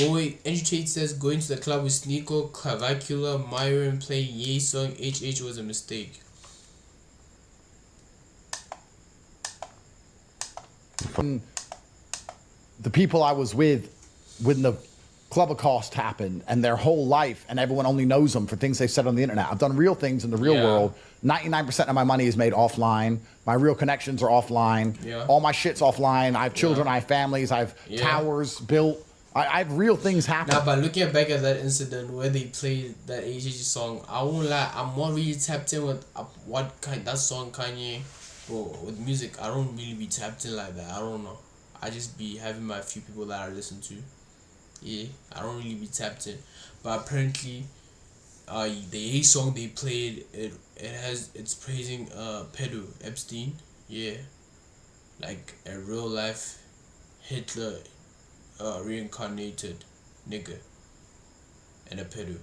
Andrew Tate says going to the club with Sneako, Clavicular, Myron playing Ye song, HH was a mistake. The people I was with when the club accost happened and their whole life, and everyone only knows them for things they've said on the internet. I've done real things in the real world. 99% of my money is made offline. My real connections are offline. All my shit's offline. I have children, I have families, I have towers built. I have real things happen. Now, but looking back at that incident where they played that HH song, I won't lie, I'm more really tapped in with that song Kanye, bro, with music. I don't really be tapped in like that. I don't know. I just be having my few people that I listen to. Yeah, I don't really be tapped in. But apparently, the A song they played, it's praising pedo Epstein. Yeah, like a real life Hitler reincarnated nigga and a pedo.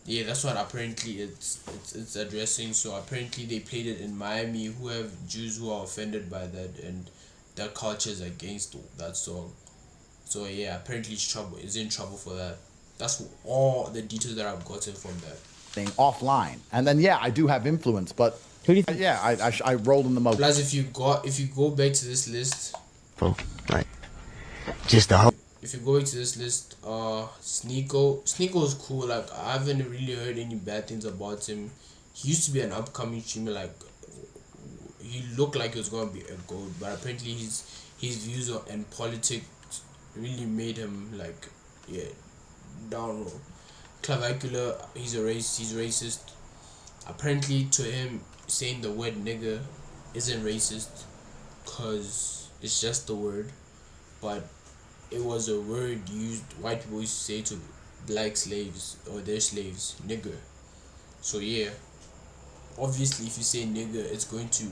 Yeah, that's what apparently it's addressing. So apparently they played it in Miami, who have Jews who are offended by that, and their culture is against that song. So yeah, apparently it's in trouble for that. That's all the details that I've gotten from that thing offline. And then I do have influence, but who do you think? Yeah, I rolled in the most. Plus, if you go back to this list, right, just the whole. If you go into this list, Sneako is cool. Like, I haven't really heard any bad things about him. He used to be an upcoming streamer. Like, he looked like he was gonna be a goat, but apparently his views and politics really made him like down low. Clavicular, he's racist. Apparently, to him, saying the word nigger isn't racist, cause it's just the word, but it was a word white people used to say to black slaves or their slaves, nigger. So yeah, obviously if you say nigger, it's going to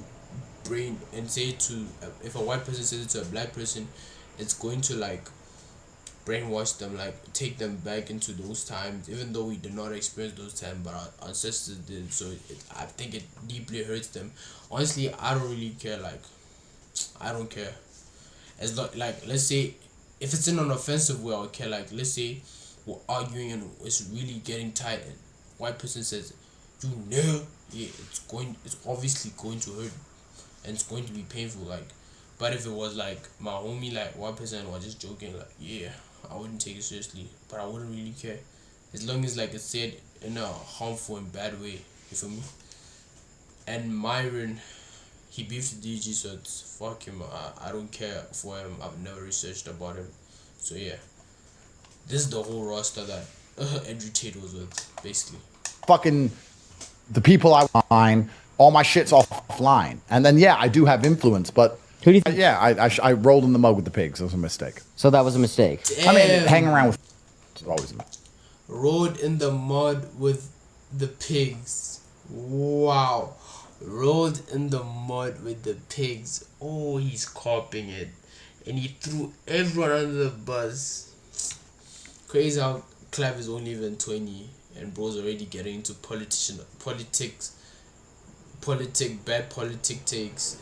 brain and say it to, if a white person says it to a black person, it's going to like brainwash them, like take them back into those times, even though we did not experience those times, but our ancestors did. So I think it deeply hurts them. Honestly, I don't really care. Like, I don't care. As like, let's say, if it's in an offensive way, I'll care. Like, let's say we're arguing and it's really getting tight, and white person says, "You know," yeah, it's obviously going to hurt, and it's going to be painful. Like, but if it was like my homie, like one person was just joking, like, yeah, I wouldn't take it seriously, but I wouldn't really care, as long as like it's said in a harmful and bad way. You feel me? And Myron, he beefed with DG, so it's fuck him. I don't care for him. I've never researched about him. So yeah, this is the whole roster that Andrew Tate was with, basically. Fucking the people I find, all my shit's offline. And then I do have influence, but who do you think? I rolled in the mud with the pigs. It was a mistake. So that was a mistake. Damn. I mean, hanging around with is always a mistake. Rode in the mud with the pigs. Wow. Rolled in the mud with the pigs. Oh, he's copying it. And he threw everyone under the bus. Crazy how Clav is only even 20 and bro's already getting into bad politic takes.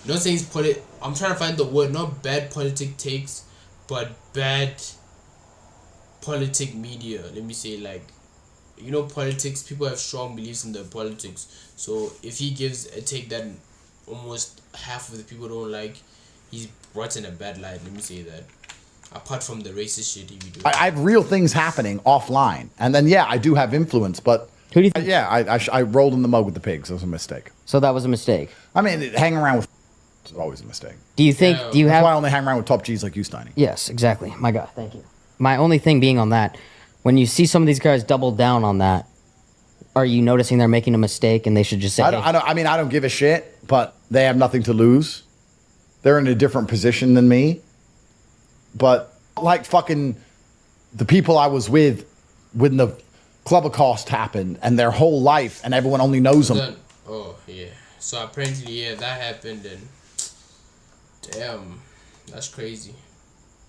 Not saying it's I'm trying to find the word, not bad politic takes, but bad politic media. Let me say, like, you know, politics, people have strong beliefs in their politics. So if he gives a take that almost half of the people don't like, he's brought in a bad light. Let me say that. Apart from the racist shit he be doing. I have real things happening offline. And then I do have influence, but who do you think? I rolled in the mud with the pigs. It was a mistake. So that was a mistake. I mean, hanging around with is always a mistake. Do you think? Do you That's have? why I only hang around with top G's like you, Steiny. Yes, exactly. My God, thank you. My only thing being on that, when you see some of these guys double down on that, are you noticing they're making a mistake and they should just say? I mean, I don't give a shit, but they have nothing to lose. They're in a different position than me. But like fucking the people I was with when the club accost happened and their whole life and everyone only knows them. Oh yeah. So apparently that happened, and damn, that's crazy.